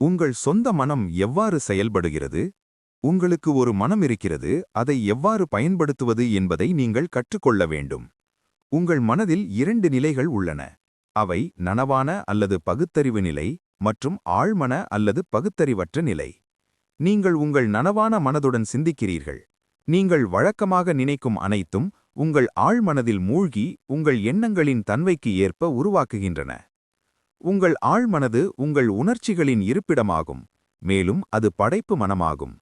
உங்கள் சொந்த மனம் எவ்வாறு செயல்படுகிறது? உங்களுக்கு ஒரு மனம் இருக்கிறது, அதை எவ்வாறு பயன்படுத்துவது என்பதை நீங்கள் கற்றுக்கொள்ள வேண்டும். உங்கள் மனதில் 2 நிலைகள் உள்ளன. அவை நனவான அல்லது பகுத்தறிவு நிலை மற்றும் ஆழ்மன அல்லது பகுத்தறிவற்ற நிலை. நீங்கள் உங்கள் நனவான மனதுடன் சிந்திக்கிறீர்கள். நீங்கள் வழக்கமாக நினைக்கும் அனைத்தும் உங்கள் ஆழ்மனதில் மூழ்கி உங்கள் எண்ணங்களின் தன்மைக்கு ஏற்ப உருவாக்குகின்றன. உங்கள் ஆழ்மனது உங்கள் உணர்ச்சிகளின் இருப்பிடமாகும், மேலும் அது படைப்பு மனமாகும்.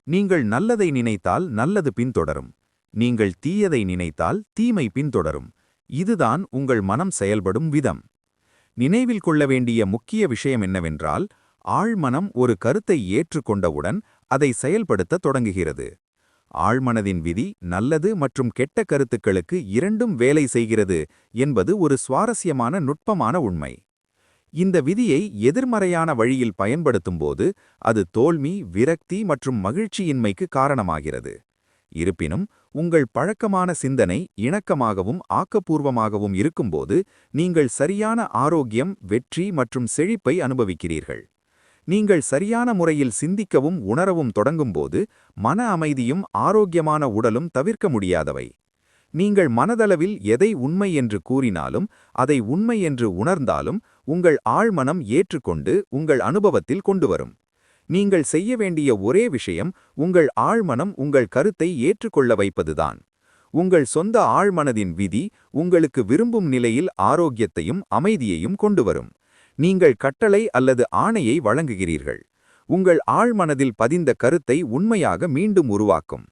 நீங்கள் நல்லதை நினைத்தால் நல்லது பின்தொடரும். நீங்கள் தீயதை நினைத்தால் தீமை பின்தொடரும். இதுதான் உங்கள் மனம் செயல்படும் விதம். நினைவில் கொள்ள வேண்டிய முக்கிய விஷயம் என்னவென்றால், ஆழ்மனம் ஒரு கருத்தை ஏற்றுக்கொண்டவுடன் அதை செயல்படுத்த தொடங்குகிறது. ஆழ்மனதின் விதி நல்லது மற்றும் கெட்ட கருத்துக்களுக்கு இரண்டும் வேலை செய்கிறது என்பது ஒரு சுவாரஸ்யமான நுட்பமான உண்மை. இந்த விதியை எதிர்மறையான வழியில் பயன்படுத்தும்போது அது தோல்வி, விரக்தி மற்றும் மகிழ்ச்சியின்மைக்கு காரணமாகிறது. இருப்பினும் உங்கள் பழக்கமான சிந்தனை இணக்கமாகவும் ஆக்கப்பூர்வமாகவும் இருக்கும்போது நீங்கள் சரியான ஆரோக்கியம், வெற்றி மற்றும் செழிப்பை அனுபவிக்கிறீர்கள். நீங்கள் சரியான முறையில் சிந்திக்கவும் உணரவும் தொடங்கும்போது மன அமைதியும் ஆரோக்கியமான உடலும் தவிர்க்க முடியாதவை. நீங்கள் மனதளவில் எதை உண்மை என்று கூறினாலும் அதை உண்மை என்று உணர்ந்தாலும் உங்கள் ஆழ்மனம் ஏற்றுக்கொண்டு உங்கள் அனுபவத்தில் கொண்டுவரும். நீங்கள் செய்ய வேண்டிய ஒரே விஷயம் உங்கள் ஆழ்மனம் உங்கள் கருத்தை ஏற்றுக்கொள்ள வைப்பதுதான். உங்கள் சொந்த ஆழ்மனதின் விதி உங்களுக்கு விரும்பும் நிலையில் ஆரோக்கியத்தையும் அமைதியையும் கொண்டுவரும். நீங்கள் கட்டளை அல்லது ஆணையை வழங்குகிறீர்கள். உங்கள் ஆழ்மனதில் பதிந்த கருத்தை உண்மையாக மீண்டும் உருவாக்கும்.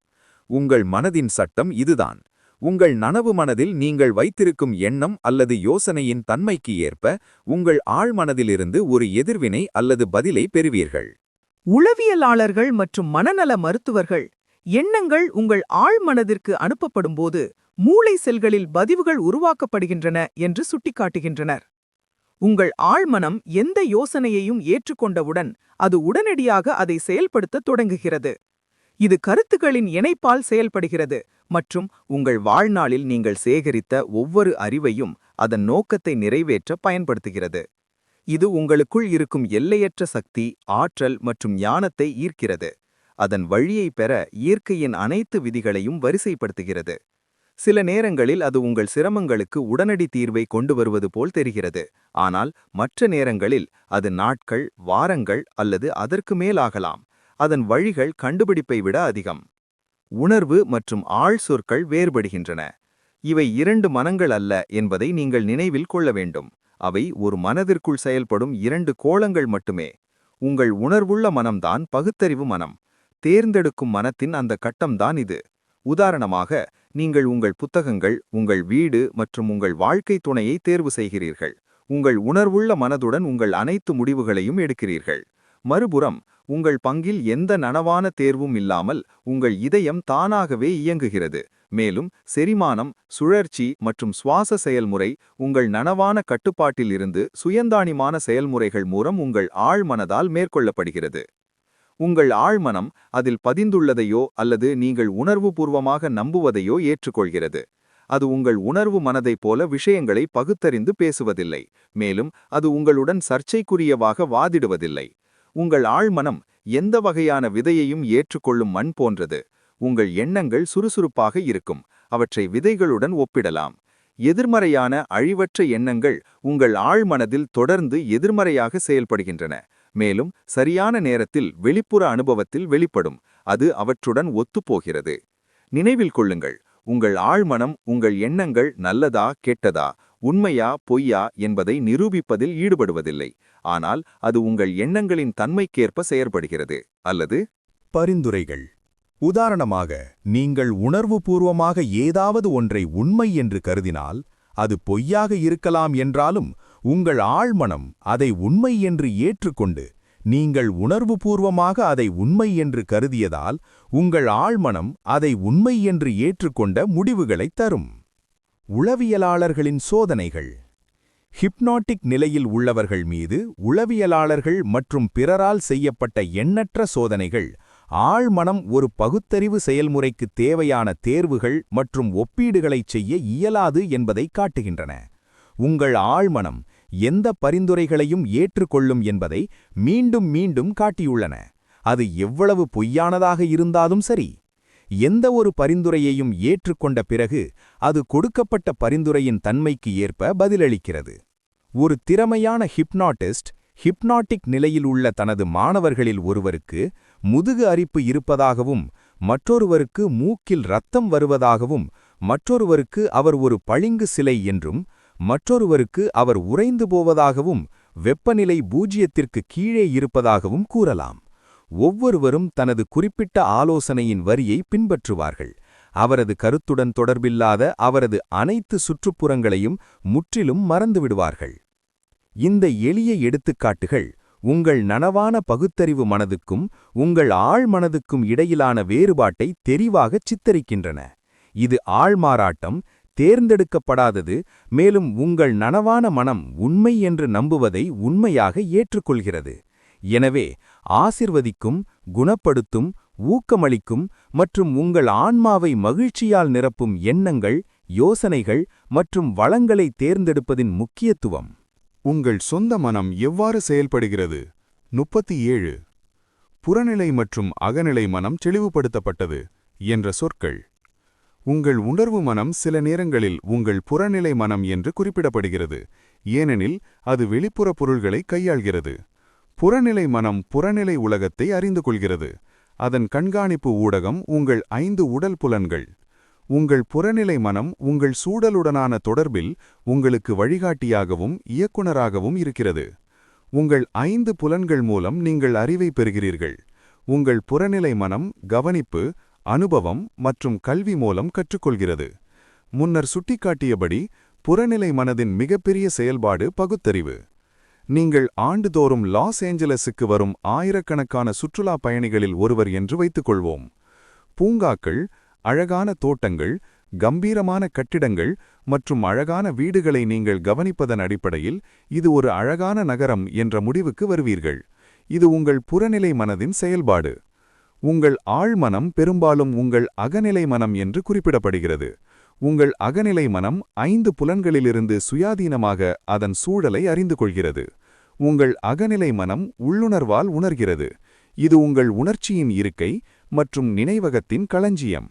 உங்கள் மனதின் சட்டம் இதுதான். உங்கள் நனவு மனதில் நீங்கள் வைத்திருக்கும் எண்ணம் அல்லது யோசனையின் தன்மைக்கு ஏற்ப உங்கள் ஆழ்மனதிலிருந்து ஒரு எதிர்வினை அல்லது பதிலை பெறுவீர்கள். உளவியலாளர்கள் மற்றும் மனநல மருத்துவர்கள் எண்ணங்கள் உங்கள் ஆழ்மனதிற்கு அனுப்பப்படும்போது மூளை செல்களில் பதிவுகள் உருவாக்கப்படுகின்றன என்று சுட்டிக்காட்டுகின்றனர். உங்கள் ஆழ்மனம் எந்த யோசனையையும் ஏற்றுக்கொண்டவுடன் அது உடனடியாக அதை செயல்படுத்த தொடங்குகிறது. இது கருத்துக்களின் இணைப்பால் செயல்படுகிறது மற்றும் உங்கள் வாழ்நாளில் நீங்கள் சேகரித்த ஒவ்வொரு அறிவையும் அதன் நோக்கத்தை நிறைவேற்ற பயன்படுத்துகிறது. இது உங்களுக்குள் இருக்கும் எல்லையற்ற சக்தி, ஆற்றல் மற்றும் ஞானத்தை ஈர்க்கிறது. அதன் வழியை பெற இயற்கையின் அனைத்து விதிகளையும் வரிசைப்படுத்துகிறது. சில நேரங்களில் அது உங்கள் சிரமங்களுக்கு உடனடி தீர்வை கொண்டு வருவது போல் தெரிகிறது. ஆனால் மற்ற நேரங்களில் அது நாட்கள், வாரங்கள் அல்லது அதற்கு மேலாகலாம். அதன் வழிகள் கண்டுபிடிப்பை விட அதிகம். உணர்வு மற்றும் ஆழ் சொற்கள் வேறுபடுகின்றன. இவை 2 மனங்கள் அல்ல என்பதை நீங்கள் நினைவில் கொள்ள வேண்டும். அவை ஒரு மனதிற்குள் செயல்படும் 2 கோளங்கள் மட்டுமே. உங்கள் உணர்வுள்ள மனம்தான் பகுத்தறிவு மனம். தேர்ந்தெடுக்கும் மனத்தின் அந்த கட்டம்தான் இது. உதாரணமாக, நீங்கள் உங்கள் புத்தகங்கள், உங்கள் வீடு மற்றும் உங்கள் வாழ்க்கை துணையை தேர்வு செய்கிறீர்கள். உங்கள் உணர்வுள்ள மனதுடன் உங்கள் அனைத்து முடிவுகளையும் எடுக்கிறீர்கள். மறுபுறம், உங்கள் பங்கில் எந்த நனவான தேர்வும் இல்லாமல் உங்கள் இதயம் தானாகவே இயங்குகிறது. மேலும் செரிமானம், சுழற்சி மற்றும் சுவாச செயல்முறை உங்கள் நனவான கட்டுப்பாட்டிலிருந்து சுயந்தானிமான செயல்முறைகள் மூலம் உங்கள் ஆழ்மனதால் மேற்கொள்ளப்படுகிறது. உங்கள் ஆழ்மனம் அதில் பதிந்துள்ளதையோ அல்லது நீங்கள் உணர்வுபூர்வமாக நம்புவதையோ ஏற்றுக்கொள்கிறது. அது உங்கள் உணர்வு மனதைப் போல விஷயங்களை பகுத்தறிந்து பேசுவதில்லை. மேலும் அது உங்களுடன் சர்ச்சைக்குரியவாக வாதிடுவதில்லை. உங்கள் ஆழ்மனம் எந்த வகையான விதையையும் ஏற்றுக்கொள்ளும் மண் போன்றது. உங்கள் எண்ணங்கள் சுறுசுறுப்பாக இருக்கும். அவற்றை விதைகளுடன் ஒப்பிடலாம். எதிர்மறையான அழிவற்ற எண்ணங்கள் உங்கள் ஆழ்மனதில் தொடர்ந்து எதிர்மறையாக செயல்படுகின்றன. மேலும் சரியான நேரத்தில் வெளிப்புற அனுபவத்தில் வெளிப்படும். அது அவற்றுடன் ஒத்துப்போகிறது. நினைவில் கொள்ளுங்கள், உங்கள் ஆழ்மனம் உங்கள் எண்ணங்கள் நல்லதா கெட்டதா, உண்மையா பொய்யா என்பதை நிரூபிப்பதில் ஈடுபடுவதில்லை. ஆனால் அது உங்கள் எண்ணங்களின் தன்மைக்கேற்ப செயற்படுகிறது. அல்லது பரிந்துரைகள். உதாரணமாக, நீங்கள் உணர்வுபூர்வமாக ஏதாவது ஒன்றை உண்மை என்று கருதினால் அது பொய்யாக இருக்கலாம் என்றாலும் உங்கள் ஆழ்மனம் அதை உண்மை என்று ஏற்றுக்கொண்டு நீங்கள் உணர்வுபூர்வமாக அதை உண்மை என்று கருதியதால் உங்கள் ஆழ்மனம் அதை உண்மை என்று ஏற்றுக்கொண்ட முடிவுகளைத் தரும். உளவியலாளர்களின் சோதனைகள். ஹிப்னாட்டிக் நிலையில் உள்ளவர்கள் மீது உளவியலாளர்கள் மற்றும் பிறரால் செய்யப்பட்ட எண்ணற்ற சோதனைகள் ஆழ்மனம் ஒரு பகுத்தறிவு செயல்முறைக்கு தேவையான தேர்வுகள் மற்றும் ஒப்பீடுகளைச் செய்ய இயலாது என்பதை காட்டுகின்றன. உங்கள் ஆழ்மனம் எந்த பரிந்துரைகளையும் ஏற்றுக்கொள்ளும் என்பதை மீண்டும் மீண்டும் காட்டியுள்ளன. அது எவ்வளவு பொய்யானதாக இருந்தாலும் சரி. எந்த ஒரு பரிந்துரையையும் ஏற்றுக்கொண்ட பிறகு அது கொடுக்கப்பட்ட பரிந்துரையின் தன்மைக்கு ஏற்ப பதிலளிக்கிறது. ஒரு திறமையான ஹிப்னாட்டிஸ்ட் ஹிப்னாட்டிக் நிலையில் உள்ள தனது மாணவர்களில் ஒருவருக்கு முதுகு அரிப்பு இருப்பதாகவும், மற்றொருவருக்கு மூக்கில் இரத்தம் வருவதாகவும், மற்றொருவருக்கு அவர் ஒரு பளிங்கு சிலை என்றும், மற்றொருவருக்கு அவர் உறைந்து போவதாகவும், வெப்பநிலை 0ற்கு கீழே இருப்பதாகவும் கூறலாம். ஒவ்வொருவரும் தனது குறிப்பிட்ட ஆலோசனையின் வரியை பின்பற்றுவார்கள். அவரது கருத்துடன் தொடர்பில்லாத அவரது அனைத்து சுற்றுப்புறங்களையும் முற்றிலும் மறந்துவிடுவார்கள். இந்த எளிய எடுத்துக்காட்டுகள் உங்கள் நனவான பகுத்தறிவு மனதுக்கும் உங்கள் ஆழ்மனதுக்கும் இடையிலான வேறுபாட்டை தெரிவாகச் சித்தரிக்கின்றன. இது ஆள்மாறாட்டம், தேர்ந்தெடுக்கப்படாதது, மேலும் உங்கள் நனவான மனம் உண்மை என்று நம்புவதை உண்மையாக ஏற்றுக்கொள்கிறது. எனவே ஆசிர்வதிக்கும், குணப்படுத்தும், ஊக்கமளிக்கும் மற்றும் உங்கள் ஆன்மாவை மகிழ்ச்சியால் நிரப்பும் எண்ணங்கள், யோசனைகள் மற்றும் வளங்களை தேர்ந்தெடுப்பதின் முக்கியத்துவம். உங்கள் சொந்த மனம் எவ்வாறு செயல்படுகிறது? 37. புறநிலை மற்றும் அகநிலை மனம் தெளிவுபடுத்தப்பட்டது என்ற சொற்கள். உங்கள் உணர்வு மனம் சில நேரங்களில் உங்கள் புறநிலை மனம் என்று குறிப்பிடப்படுகிறது, ஏனெனில் அது வெளிப்புற பொருள்களை கையாள்கிறது. புறநிலை மனம் புறநிலை உலகத்தை அறிந்து கொள்கிறது. அதன் கண்காணிப்பு ஊடகம் உங்கள் 5 உடல் புலன்கள். உங்கள் புறநிலை மனம் உங்கள் சூழலுடனான தொடர்பில் உங்களுக்கு வழிகாட்டியாகவும் இயக்குனராகவும் இருக்கிறது. உங்கள் 5 புலன்கள் மூலம் நீங்கள் அறிவை பெறுகிறீர்கள். உங்கள் புறநிலை மனம் கவனிப்பு, அனுபவம் மற்றும் கல்வி மூலம் கற்றுக்கொள்கிறது. முன்னர் சுட்டிக்காட்டியபடி புறநிலை மனதின் மிகப்பெரிய செயல்பாடு பகுத்தறிவு. நீங்கள் ஆண்டுதோறும் லாஸ் ஏஞ்சலஸுக்கு வரும் ஆயிரக்கணக்கான சுற்றுலா பயணிகளில் ஒருவர் என்று வைத்துக்கொள்வோம். பூங்காக்கள், அழகான தோட்டங்கள், கம்பீரமான கட்டிடங்கள் மற்றும் அழகான வீடுகளை நீங்கள் கவனிப்பதன் அடிப்படையில் இது ஒரு அழகான நகரம் என்ற முடிவுக்கு வருவீர்கள். இது உங்கள் புறநிலை மனதின் செயல்பாடு. உங்கள் ஆழ்மனம் பெரும்பாலும் உங்கள் அகநிலை மனம் என்று குறிப்பிடப்படுகிறது. உங்கள் அகநிலை மனம் 5 புலன்களிலிருந்து சுயாதீனமாக அதன் சூழலை அறிந்து கொள்கிறது. உங்கள் அகநிலை மனம் உள்ளுணர்வால் உணர்கிறது. இது உங்கள் உணர்ச்சியின் இருக்கை மற்றும் நினைவகத்தின் களஞ்சியம்.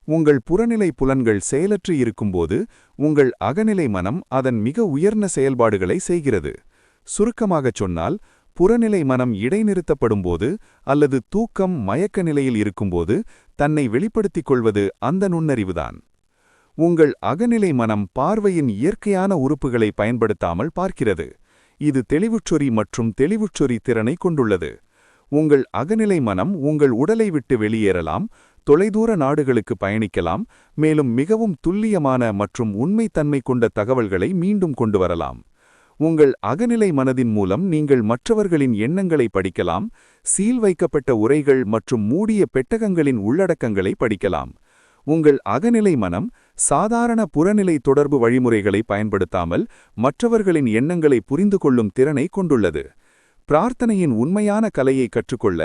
உங்கள் புறநிலை புலன்கள் செயலற்று இருக்கும்போது உங்கள் அகநிலை மனம் அதன் மிக உயர்ந்த செயல்பாடுகளை செய்கிறது. சுருக்கமாகச் சொன்னால், புறநிலை மனம் இடைநிறுத்தப்படும்போது அல்லது தூக்கம் மயக்க நிலையில் இருக்கும்போது தன்னை வெளிப்படுத்திக் கொள்வது அந்த நுண்ணறிவுதான். உங்கள் அகநிலை மனம் பார்வையின் இயற்கையான உறுப்புகளை பயன்படுத்தாமல் பார்க்கிறது. இது தெளிவுச்சொறி மற்றும் தெளிவுச்சொறி திறனை கொண்டுள்ளது. உங்கள் அகநிலை மனம் உங்கள் உடலை விட்டு வெளியேறலாம், தொலைதூர நாடுகளுக்கு பயணிக்கலாம், மேலும் மிகவும் துல்லியமான மற்றும் உண்மைத்தன்மை கொண்ட தகவல்களை மீண்டும் கொண்டு வரலாம். உங்கள் அகநிலை மனதின் மூலம் நீங்கள் மற்றவர்களின் எண்ணங்களை படிக்கலாம், சீல் வைக்கப்பட்ட உரைகள் மற்றும் மூடிய பெட்டகங்களின் உள்ளடக்கங்களை படிக்கலாம். உங்கள் அகநிலை மனம் சாதாரண புறநிலை தொடர்பு வழிமுறைகளை பயன்படுத்தாமல் மற்றவர்களின் எண்ணங்களை புரிந்து கொள்ளும் திறனை கொண்டுள்ளது. பிரார்த்தனையின் உண்மையான கலையை கற்றுக்கொள்ள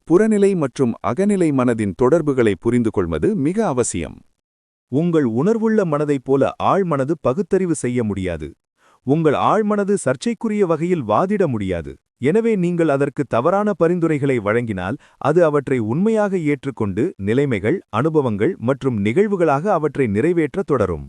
புறநிலை மற்றும் அகநிலை மனதின் தொடர்புகளை புரிந்து கொள்வது மிக அவசியம். உங்கள் உணர்வுள்ள மனதைப் போல ஆழ்மனது பகுத்தறிவு செய்ய முடியாது. உங்கள் ஆழ்மனது சர்ச்சைக்குரிய வகையில் வாதிட முடியாது. எனவே நீங்கள் அதற்கு தவறான பரிந்துரைகளை வழங்கினால் அது அவற்றை உண்மையாக ஏற்றுக்கொண்டு நிலைமைகள், அனுபவங்கள் மற்றும் நிகழ்வுகளாக அவற்றை நிறைவேற்ற தொடரும்.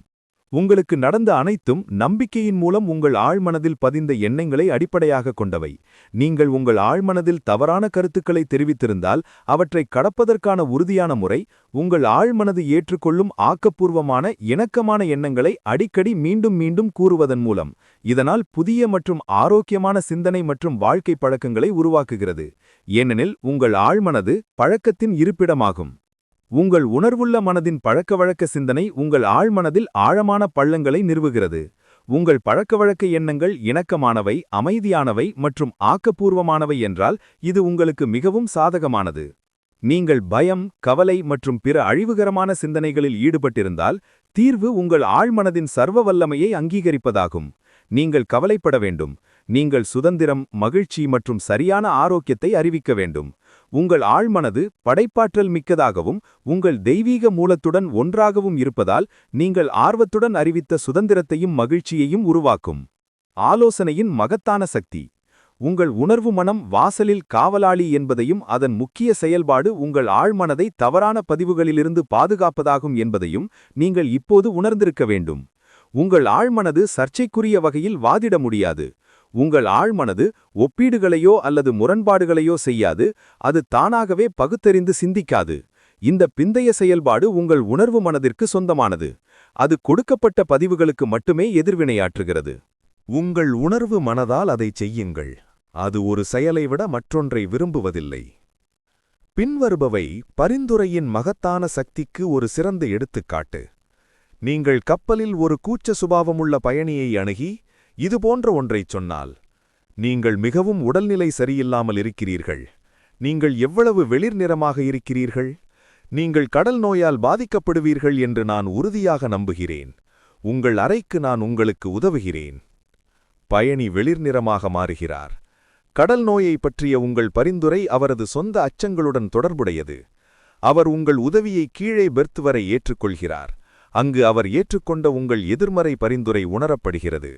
உங்களுக்கு நடந்த அனைத்தும் நம்பிக்கையின் மூலம் உங்கள் ஆழ்மனதில் பதிந்த எண்ணங்களை அடிப்படையாக கொண்டவை. நீங்கள் உங்கள் ஆழ்மனதில் தவறான கருத்துக்களை தெரிவித்திருந்தால் அவற்றை கடப்பதற்கான உறுதியான முறை உங்கள் ஆழ்மனது ஏற்றுக்கொள்ளும் ஆக்கப்பூர்வமான இணக்கமான எண்ணங்களை அடிக்கடி மீண்டும் மீண்டும் கூறுவதன் மூலம். இதனால் புதிய மற்றும் ஆரோக்கியமான சிந்தனை மற்றும் வாழ்க்கை பழக்கங்களை உருவாக்குகிறது. ஏனெனில் உங்கள் ஆழ்மனது பழக்கத்தின் இருப்பிடமாகும். உங்கள் உணர்வுள்ள மனதின் பழக்கவழக்க சிந்தனை உங்கள் ஆழ்மனதில் ஆழமான பள்ளங்களை நிறுவுகிறது. உங்கள் பழக்கவழக்க எண்ணங்கள் இணக்கமானவை, அமைதியானவை மற்றும் ஆக்கப்பூர்வமானவை என்றால் இது உங்களுக்கு மிகவும் சாதகமானது. நீங்கள் பயம், கவலை மற்றும் பிற அழிவுகரமான சிந்தனைகளில் ஈடுபட்டிருந்தால் தீர்வு உங்கள் ஆழ்மனதின் சர்வ வல்லமையை அங்கீகரிப்பதாகும். நீங்கள் கவலைப்பட வேண்டும். நீங்கள் சுதந்திரம், மகிழ்ச்சி மற்றும் சரியான ஆரோக்கியத்தை அறிவிக்க வேண்டும். உங்கள் ஆழ்மனது படைப்பாற்றல் மிக்கதாகவும் உங்கள் தெய்வீக மூலத்துடன் ஒன்றாகவும் இருப்பதால் நீங்கள் ஆர்வத்துடன் அறிவித்த சுதந்திரத்தையும் மகிழ்ச்சியையும் உருவாக்கும். ஆலோசனையின் மகத்தான சக்தி. உங்கள் உணர்வு மனம் வாசலில் காவலாளி என்பதையும் அதன் முக்கிய செயல்பாடு உங்கள் ஆழ்மனதை தவறான பதிவுகளிலிருந்து பாதுகாப்பதாகும் என்பதையும் நீங்கள் இப்போது உணர்ந்திருக்க வேண்டும். உங்கள் ஆழ்மனது சர்ச்சைக்குரிய வகையில் வாதிட முடியாது. உங்கள் ஆழ்மனது ஒப்பீடுகளையோ அல்லது முரண்பாடுகளையோ செய்யாது. அது தானாகவே பகுத்தறிந்து சிந்திக்காது. இந்த பிந்தைய செயல்பாடு உங்கள் உணர்வு மனதிற்கு சொந்தமானது. அது கொடுக்கப்பட்ட பதிவுகளுக்கு மட்டுமே எதிர்வினையாற்றுகிறது. உங்கள் உணர்வு மனதால் அதை செய்யுங்கள். அது ஒரு செயலை விட மற்றொன்றை விரும்புவதில்லை. பின்வருபவை பரிந்துரையின் மகத்தான சக்திக்கு ஒரு சிறந்த எடுத்துக்காட்டு. நீங்கள் கப்பலில் ஒரு கூச்ச சுபாவமுள்ள பயணியை அணுகி இதுபோன்ற ஒன்றைச் சொன்னால், நீங்கள் மிகவும் உடல்நிலை சரியில்லாமல் இருக்கிறீர்கள். நீங்கள் எவ்வளவு வெளிர் நிறமாக இருக்கிறீர்கள். நீங்கள் கடல் நோயால் பாதிக்கப்படுவீர்கள் என்று நான் உறுதியாக நம்புகிறேன். உங்கள் அறைக்கு நான் உங்களுக்கு உதவுகிறேன். பயணி வெளிர் நிறமாக மாறுகிறார். கடல் நோயை பற்றிய உங்கள் பரிந்துரை அவரது சொந்த அச்சங்களுடன் தொடர்புடையது. அவர் உங்கள் உதவியை கீழே பெர்த் வரை ஏற்றுக்கொள்கிறார். அங்கு அவர் ஏற்றுக்கொண்ட உங்கள் எதிர்மறை பரிந்துரை உணரப்படுகிறது.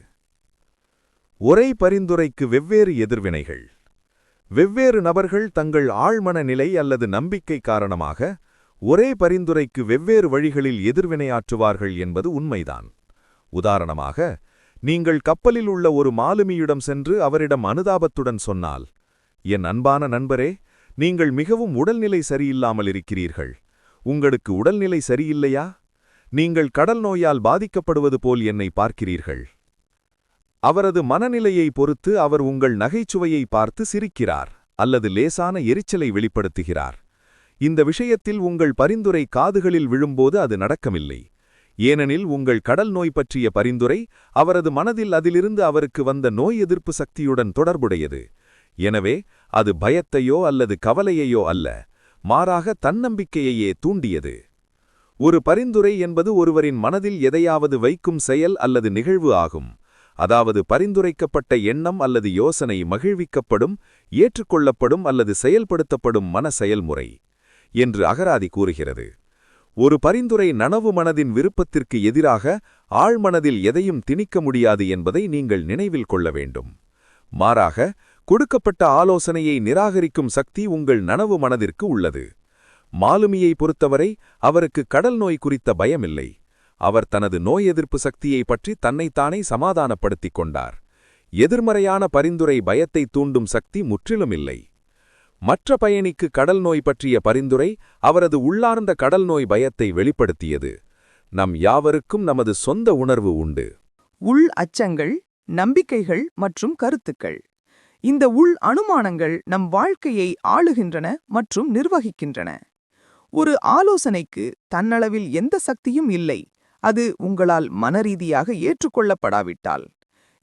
ஒரே பரிந்துரைக்கு வெவ்வேறு எதிர்வினைகள். வெவ்வேறு நபர்கள் தங்கள் ஆழ்மன நிலை அல்லது நம்பிக்கை காரணமாக ஒரே பரிந்துரைக்கு வெவ்வேறு வழிகளில் எதிர்வினையாற்றுவார்கள் என்பது உண்மைதான். உதாரணமாக, நீங்கள் கப்பலில் உள்ள ஒரு மாலுமியிடம் சென்று அவரிடம் அனுதாபத்துடன் சொன்னால், என் அன்பான நண்பரே, நீங்கள் மிகவும் உடல்நிலை சரியில்லாமல் இருக்கிறீர்கள். உங்களுக்கு உடல்நிலை சரியில்லையா? நீங்கள் கடல் நோயால் பாதிக்கப்படுவது போல் என்னை பார்க்கிறீர்கள். அவரது மனநிலையை பொறுத்து அவர் உங்கள் நகைச்சுவையை பார்த்து சிரிக்கிறார் அல்லது லேசான எரிச்சலை வெளிப்படுத்துகிறார். இந்த விஷயத்தில் உங்கள் பரிந்துரை காதுகளில் விழும்போது அது நடக்கவில்லை. ஏனெனில் உங்கள் கடல் நோய் பற்றிய பரிந்துரை அவரது மனதில் அதிலிருந்து அவருக்கு வந்த நோய் எதிர்ப்பு சக்தியுடன் தொடர்புடையது. எனவே அது பயத்தையோ அல்லது கவலையையோ அல்ல, மாறாக தன்னம்பிக்கையையே தூண்டியது. ஒரு பரிந்துரை என்பது ஒருவரின் மனதில் எதையாவது வைக்கும் செயல் அல்லது நிகழ்வு ஆகும். அதாவது பரிந்துரைக்கப்பட்ட எண்ணம் அல்லது யோசனை மகிழ்விக்கப்படும், ஏற்றுக்கொள்ளப்படும் அல்லது செயல்படுத்தப்படும் மன செயல்முறை என்று அகராதி கூறுகிறது. ஒரு பரிந்துரை நனவு மனதின் விருப்பத்திற்கு எதிராக ஆழ்மனதில் எதையும் திணிக்க முடியாது என்பதை நீங்கள் நினைவில் கொள்ள வேண்டும். மாறாக, கொடுக்கப்பட்ட ஆலோசனையை நிராகரிக்கும் சக்தி உங்கள் நனவு மனதிற்கு உள்ளது. மாலுமியை பொறுத்தவரை அவருக்கு கடல் நோய் குறித்த பயமில்லை. அவர் தனது நோய் எதிர்ப்பு சக்தியை பற்றி தன்னைத்தானே சமாதானப்படுத்திக் கொண்டார். எதிர்மறையான பரிந்துரை பயத்தை தூண்டும் சக்தி முற்றிலும் இல்லை. மற்ற பயணிக்கு கடல் நோய் பற்றிய பரிந்துரை அவரது உள்ளார்ந்த கடல் நோய் பயத்தை வெளிப்படுத்தியது. நம் யாவருக்கும் நமது சொந்த உணர்வு உண்டு. உள் அச்சங்கள், நம்பிக்கைகள் மற்றும் கருத்துக்கள். இந்த உள் அனுமானங்கள் நம் வாழ்க்கையை ஆளுகின்றன மற்றும் நிர்வகிக்கின்றன. ஒரு ஆலோசனைக்கு தன்னளவில் எந்த சக்தியும் இல்லை, அது உங்களால் மனரீதியாக ஏற்றுக்கொள்ளப்படாவிட்டால்.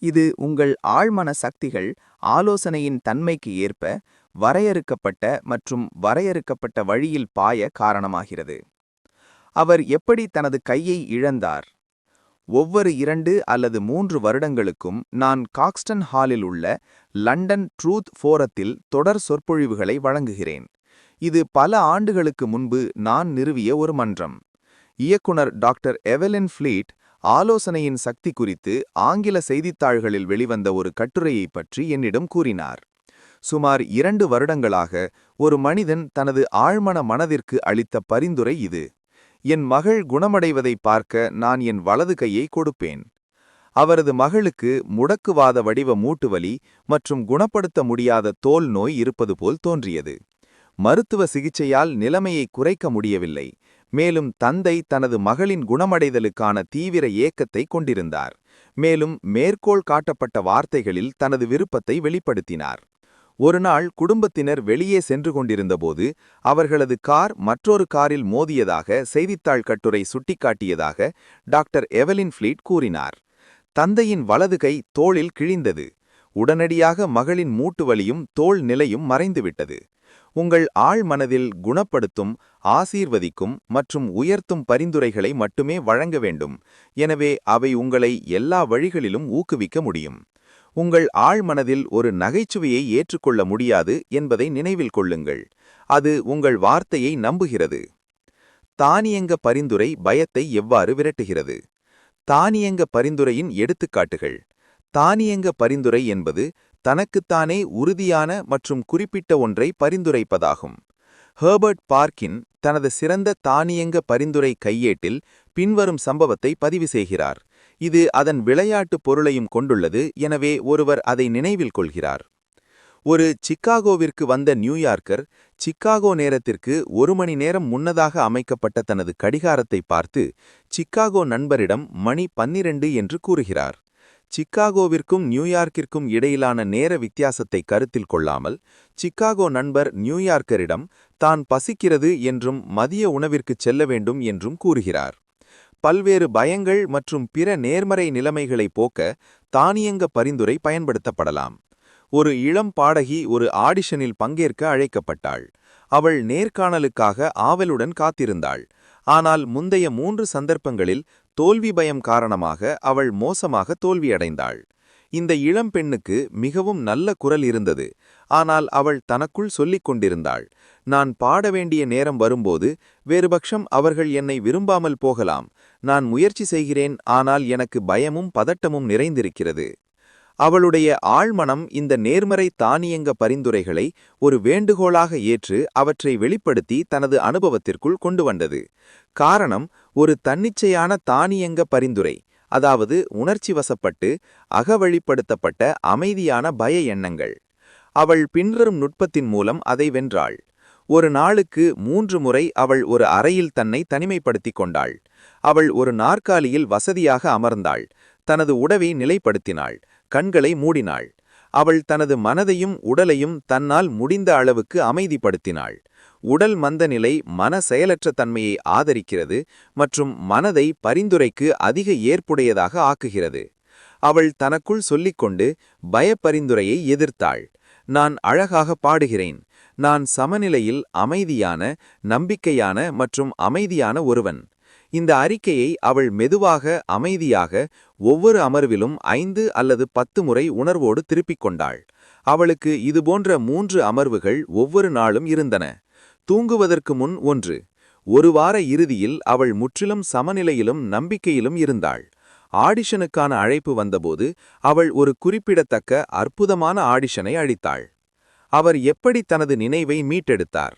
இது உங்கள் ஆழ்மன சக்திகள் ஆலோசனையின் தன்மைக்கு ஏற்ப வரையறுக்கப்பட்ட மற்றும் வரையறுக்கப்பட்ட வழியில் பாய காரணமாகிறது. அவர் எப்படி தனது கையை இழந்தார்? ஒவ்வொரு 2 அல்லது 3 வருடங்களுக்கும் நான் காக்ஸ்டன் ஹாலில் உள்ள லண்டன் ட்ரூத் ஃபோரத்தில் தொடர் சொற்பொழிவுகளை வழங்குகிறேன். இது பல ஆண்டுகளுக்கு முன்பு நான் நிறுவிய ஒரு மன்றம். இயக்குனர் டாக்டர் எவெலின் ஃப்ளீட் ஆலோசனையின் சக்தி குறித்து ஆங்கில செய்தித்தாள்களில் வெளிவந்த ஒரு கட்டுரையைப் பற்றி என்னிடம் கூறினார். சுமார் 2 வருடங்களாக ஒரு மனிதன் தனது ஆழ்மன மனதிற்கு அளித்த பரிந்துரை இது: என் மகள் குணமடைவதை பார்க்க நான் என் வலது கையை கொடுப்பேன். அவரது மகளுக்கு முடக்குவாத வடிவ மூட்டுவலி மற்றும் குணப்படுத்த முடியாத தோல் நோய் இருப்பது போல் தோன்றியது. மருத்துவ சிகிச்சையால் நிலைமையை குறைக்க முடியவில்லை. மேலும் தந்தை தனது மகளின் குணமடைதலுக்கான தீவிர ஏக்கத்தை கொண்டிருந்தார். மேலும் மேற்கோள் காட்டப்பட்ட வார்த்தைகளில் தனது விருப்பத்தை வெளிப்படுத்தினார். ஒருநாள் குடும்பத்தினர் வெளியே சென்று கொண்டிருந்தபோது அவர்களது கார் மற்றொரு காரில் மோதியதாக செய்தித்தாள் கட்டுரை சுட்டிக்காட்டியதாக டாக்டர் எவெலின் ஃப்ளீட் கூறினார். தந்தையின் வலது கை தோளில் கிழிந்தது. உடனடியாக மகளின் மூட்டு வலியும் தோள் நிலையும் மறைந்துவிட்டது. உங்கள் ஆழ்மனதில் குணப்படுத்தும், ஆசீர்வதிக்கும் மற்றும் உயர்த்தும் பரிந்துரைகளை மட்டுமே வழங்க வேண்டும். எனவே அவை உங்களை எல்லா வழிகளிலும் ஊக்குவிக்க முடியும். உங்கள் ஆழ்மனதில் ஒரு நகைச்சுவையை ஏற்றுக்கொள்ள முடியாது என்பதை நினைவில் கொள்ளுங்கள். அது உங்கள் வார்த்தையை நம்புகிறது. தானியங்க பரிந்துரை பயத்தை எவ்வாறு விரட்டுகிறது? தானியங்க பரிந்துரையின் எடுத்துக்காட்டுகள். தானியங்க பரிந்துரை என்பது தனக்குத்தானே உறுதியான மற்றும் குறிப்பிட்ட ஒன்றை பரிந்துரைப்பதாகும். ஹெர்பர்ட் பார்க்கின் தனது சிறந்த தானியங்க பரிந்துரை கையேட்டில் பின்வரும் சம்பவத்தை பதிவு செய்கிறார். இது அதன் விளையாட்டு பொருளையும் கொண்டுள்ளது, எனவே ஒருவர் அதை நினைவில் கொள்கிறார். ஒரு சிக்காகோவிற்கு வந்த நியூயார்க்கர் சிக்காகோ நேரத்திற்கு 1 மணி நேரம் முன்னதாக அமைக்கப்பட்ட தனது கடிகாரத்தை பார்த்து சிக்காகோ நண்பரிடம் மணி 12 என்று கூறுகிறார். சிக்காகோவிற்கும் நியூயார்க்கிற்கும் இடையிலான நேர வித்தியாசத்தை கருத்தில் கொள்ளாமல் சிக்காகோ நண்பர் நியூயார்க்கரிடம் தான் பசிக்கிறது என்றும் மதிய உணவிற்குச் செல்ல வேண்டும் என்றும் கூறுகிறார். பல்வேறு பயங்கள் மற்றும் பிற நேர்மறை நிலைமைகளை போக்க தானியங்க பரிந்துரை பயன்படுத்தப்படலாம். ஒரு இளம் பாடகி ஒரு ஆடிஷனில் பங்கேற்க அழைக்கப்பட்டாள். அவள் நேர்காணலுக்காக ஆவலுடன் காத்திருந்தாள். ஆனால் முந்தைய 3 சந்தர்ப்பங்களில் தோல்வி பயம் காரணமாக அவள் மோசமாக தோல்வியடைந்தாள். இந்த இளம் பெண்ணுக்கு மிகவும் நல்ல குரல் இருந்தது. ஆனால் அவள் தனக்குள் சொல்லிக் கொண்டிருந்தாள், நான் பாட வேண்டிய நேரம் வரும்போது வேறுபட்சம் அவர்கள் என்னை விரும்பாமல் போகலாம். நான் முயற்சி செய்கிறேன், ஆனால் எனக்கு பயமும் பதட்டமும் நிறைந்திருக்கிறது. அவளுடைய ஆழ்மனம் இந்த நேர்மறை தானியங்க பரிந்துரைகளை ஒரு வேண்டுகோளாக ஏற்று அவற்றை வெளிப்படுத்தி தனது அனுபவத்திற்குள் கொண்டு வந்தது. காரணம், ஒரு தன்னிச்சையான தானியங்க பரிந்துரை, அதாவது உணர்ச்சி வசப்பட்டு அகவழிப்படுத்தப்பட்ட அமைதியான பய எண்ணங்கள். அவள் பின்வரும் நுட்பத்தின் மூலம் அதை வென்றாள். ஒரு நாளுக்கு 3 முறை அவள் ஒரு அறையில் தன்னை தனிமைப்படுத்திக் கொண்டாள். அவள் ஒரு நாற்காலியில் வசதியாக அமர்ந்தாள். தனது உடவை நிலைப்படுத்தினாள். கண்களை மூடினாள். அவள் தனது மனதையும் உடலையும் தன்னால் முடிந்த அளவுக்கு அமைதிப்படுத்தினாள். உடல் மந்தநிலை மன செயலற்ற தன்மையை ஆதரிக்கிறது மற்றும் மனதை பரிந்துரைக்கு அதிக ஏற்புடையதாக ஆக்குகிறது. அவள் தனக்குள் சொல்லிக்கொண்டு பயப்பரிந்துரையை எதிர்த்தாள். நான் அழகாக பாடுகிறேன். நான் சமநிலையில் அமைதியான, நம்பிக்கையான மற்றும் அமைதியான ஒருவன். இந்த அறிக்கையை அவள் மெதுவாக, அமைதியாக ஒவ்வொரு அமர்விலும் 5 அல்லது 10 முறை உணர்வோடு திருப்பிக் கொண்டாள். அவளுக்கு இதுபோன்ற 3 அமர்வுகள் ஒவ்வொரு நாளும் இருந்தன. தூங்குவதற்கு முன் 1. ஒரு வார இறுதியில் அவள் முற்றிலும் சமநிலையிலும் நம்பிக்கையிலும் இருந்தாள். ஆடிஷனுக்கான அழைப்பு வந்தபோது அவள் ஒரு குறிப்பிடத்தக்க அற்புதமான ஆடிஷனை அளித்தாள். அவர் எப்படி தனது நினைவை மீட்டெடுத்தார்?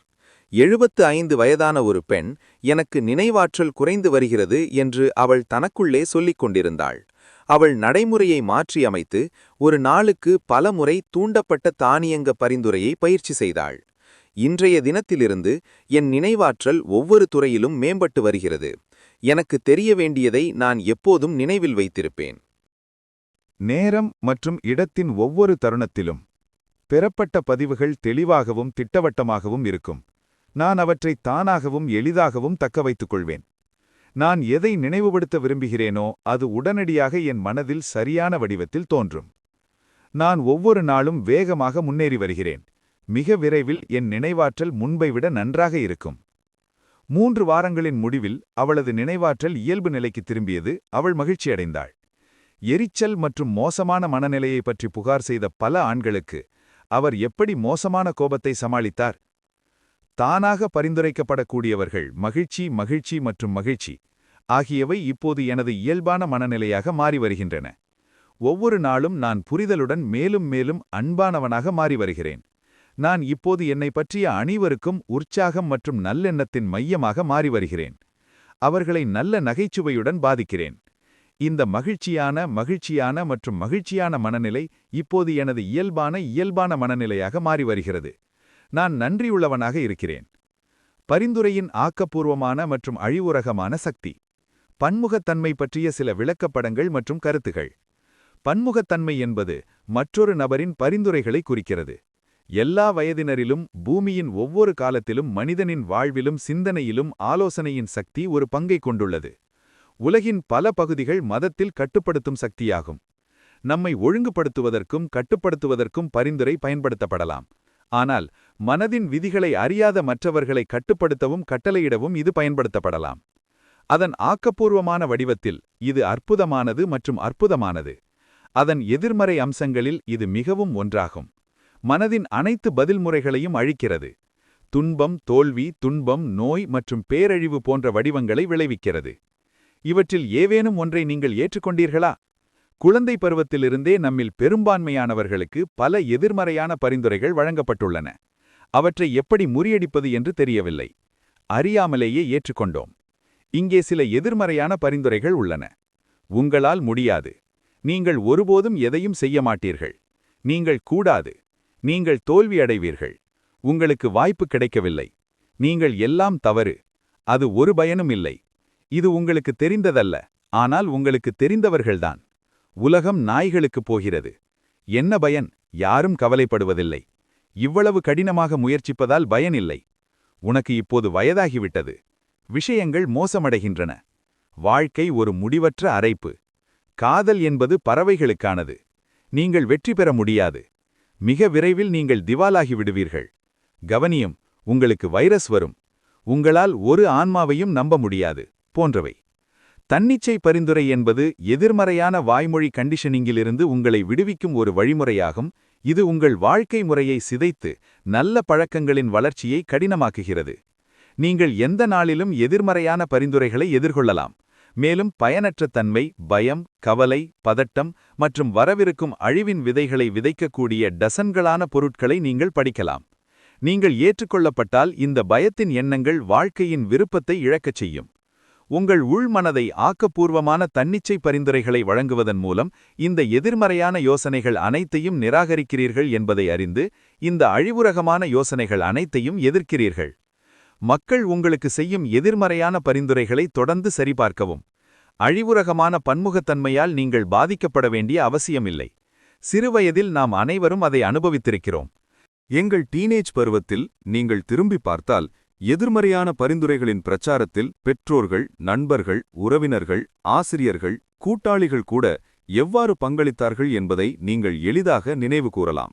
75 வயதான ஒரு பெண், எனக்கு நினைவாற்றல் குறைந்து வருகிறது என்று அவள் தனக்குள்ளே சொல்லிக் கொண்டிருந்தாள். அவள் நடைமுறையை மாற்றியமைத்து ஒரு நாளுக்கு பல முறை தூண்டப்பட்ட தானியங்க பரிந்துரையை பயிற்சி செய்தாள். இன்றைய தினத்திலிருந்து என் நினைவாற்றல் ஒவ்வொரு துறையிலும் மேம்பட்டு வருகிறது. எனக்கு தெரிய வேண்டியதை நான் எப்போதும் நினைவில் வைத்திருப்பேன். நேரம் மற்றும் இடத்தின் ஒவ்வொரு தருணத்திலும் பெறப்பட்ட பதிவுகள் தெளிவாகவும் திட்டவட்டமாகவும் இருக்கும். நான் அவற்றை தானாகவும் எளிதாகவும் தக்க வைத்துக் கொள்வேன். நான் எதை நினைவுபடுத்த விரும்புகிறேனோ அது உடனடியாக என் மனதில் சரியான வடிவத்தில் தோன்றும். நான் ஒவ்வொரு நாளும் வேகமாக முன்னேறி வருகிறேன். மிக விரைவில் என் நினைவாற்றல் முன்பை விட நன்றாக இருக்கும். 3 வாரங்களின் முடிவில் அவளது நினைவாற்றல் இயல்பு நிலைக்கு திரும்பியது. அவள் மகிழ்ச்சியடைந்தாள். எரிச்சல் மற்றும் மோசமான மனநிலையை பற்றி புகார் செய்த பல ஆண்களுக்கு அவர் எப்படி மோசமான கோபத்தை சமாளித்தார்? தானாக பரிந்துரைக்கப்படக்கூடியவர்கள் மகிழ்ச்சி, மகிழ்ச்சி மற்றும் மகிழ்ச்சி ஆகியவை இப்போது எனது இயல்பான மனநிலையாக மாறி வருகின்றன. ஒவ்வொரு நாளும் நான் புரிதலுடன் மேலும் மேலும் அன்பானவனாக மாறி வருகிறேன். நான் இப்போது என்னை பற்றிய அனைவருக்கும் உற்சாகம் மற்றும் நல்லெண்ணத்தின் மையமாக மாறி வருகிறேன். அவர்களை நல்ல நகைச்சுவையுடன் பாதிக்கிறேன். இந்த மகிழ்ச்சியான மற்றும் மகிழ்ச்சியான மனநிலை இப்போது எனது இயல்பான மனநிலையாக மாறி வருகிறது. நான் நன்றியுள்ளவனாக இருக்கிறேன். பரிந்துரையின் ஆக்கப்பூர்வமான மற்றும் அழிவுரகமான சக்தி. பன்முகத்தன்மை பற்றிய சில விளக்கப்படங்கள் மற்றும் கருத்துகள். பன்முகத்தன்மை என்பது மற்றொரு நபரின் பரிந்துரைகளை குறிக்கிறது. எல்லா வயதினரிலும், பூமியின் ஒவ்வொரு காலத்திலும், மனிதனின் வாழ்விலும், சிந்தனையிலும் ஆலோசனையின் சக்தி ஒரு பங்கை கொண்டுள்ளது. உலகின் பல பகுதிகள் மதத்தில் கட்டுப்படுத்தும் சக்தியாகும். நம்மை ஒழுங்குபடுத்துவதற்கும் கட்டுப்படுத்துவதற்கும் பரிந்துரை பயன்படுத்தப்படலாம். ஆனால் மனதின் விதிகளை அறியாத மற்றவர்களை கட்டுப்படுத்தவும் கட்டளையிடவும் இது பயன்படுத்தப்படலாம். அதன் ஆக்கப்பூர்வமான வடிவத்தில் இது அற்புதமானது மற்றும் அற்புதமானது. அதன் எதிர்மறை அம்சங்களில் இது மிகவும் ஒன்றாகும். மனதின் அனைத்து பதில்முறைகளையும் அழிக்கிறது. துன்பம், தோல்வி, நோய் மற்றும் பேரழிவு போன்ற வடிவங்களை விளைவிக்கிறது. இவற்றில் ஏவேனும் ஒன்றை நீங்கள் ஏற்றுக்கொண்டீர்களா? குழந்தை பருவத்திலிருந்தே நம்மில் பெரும்பான்மையானவர்களுக்கு பல எதிர்மறையான பரிந்துரைகள் வழங்கப்பட்டுள்ளன. அவற்றை எப்படி முறியடிப்பது என்று தெரியவில்லை. அறியாமலேயே ஏற்றுக்கொண்டோம். இங்கே சில எதிர்மறையான பரிந்துரைகள் உள்ளன. உங்களால் முடியாது. நீங்கள் ஒருபோதும் எதையும் செய்ய மாட்டீர்கள். நீங்கள் கூடாது. நீங்கள் தோல்வியடைவீர்கள். உங்களுக்கு வாய்ப்பு கிடைக்கவில்லை. நீங்கள் எல்லாம் தவறு. அது ஒரு பயனும் இல்லை. இது உங்களுக்கு தெரிந்ததல்ல, ஆனால் உங்களுக்கு தெரிந்தவர்கள்தான். உலகம் நாய்களுக்குப் போகிறது. என்ன பயன்? யாரும் கவலைப்படுவதில்லை. இவ்வளவு கடினமாக முயற்சிப்பதால் பயனில்லை. உனக்கு இப்போது வயதாகிவிட்டது. விஷயங்கள் மோசமடைகின்றன. வாழ்க்கை ஒரு முடிவற்ற அரைப்பு. காதல் என்பது பறவைகளுக்கானது. நீங்கள் வெற்றி பெற முடியாது. மிக விரைவில் நீங்கள் திவாலாகி விடுவீர்கள். கவனியும், உங்களுக்கு வைரஸ் வரும். உங்களால் ஒரு ஆன்மாவையும் நம்ப முடியாது போன்றவை. தன்னிச்சை பரிந்துரை என்பது எதிர்மறையான வாய்மொழி கண்டிஷனிங்கிலிருந்து உங்களை விடுவிக்கும் ஒரு வழிமுறையாகும். இது உங்கள் வாழ்க்கை முறையை சிதைத்து நல்ல பழக்கங்களின் வளர்ச்சியை கடினமாக்குகிறது. நீங்கள் எந்த நாளிலும் எதிர்மறையான பரிந்துரைகளை எதிர்கொள்ளலாம். மேலும் பயனற்ற தன்மை, பயம், கவலை, பதட்டம் மற்றும் வரவிருக்கும் அழிவின் விதைகளை விதைக்கக்கூடிய டசன்களான பொருட்களை நீங்கள் படிக்கலாம். நீங்கள் ஏற்றுக்கொள்ளப்பட்டால் இந்த பயத்தின் எண்ணங்கள் வாழ்க்கையின் விருப்பத்தை இழக்கச் செய்யும். உங்கள் உள்மனதை ஆக்கப்பூர்வமான தன்னிச்சை பரிந்துரைகளை வழங்குவதன் மூலம் இந்த எதிர்மறையான யோசனைகள் அனைத்தையும் நிராகரிக்கிறீர்கள் என்பதை அறிந்து இந்த அழிவுரகமான யோசனைகள் அனைத்தையும் எதிர்க்கிறீர்கள். மக்கள் உங்களுக்கு செய்யும் எதிர்மறையான பரிந்துரைகளை தொடர்ந்து சரிபார்க்கவும். அழிவுரகமான பன்முகத்தன்மையால் நீங்கள் பாதிக்கப்பட வேண்டிய அவசியமில்லை. சிறுவயதில் நாம் அனைவரும் அதை அனுபவித்திருக்கிறோம். எங்கள் டீனேஜ் பருவத்தில் நீங்கள் திரும்பி பார்த்தால் எதிர்மறையான பரிந்துரைகளின் பிரச்சாரத்தில் பெற்றோர்கள், நண்பர்கள், உறவினர்கள், ஆசிரியர்கள், கூட்டாளிகள் கூட எவ்வாறு பங்களித்தார்கள் என்பதை நீங்கள் எளிதாக நினைவு கூறலாம்.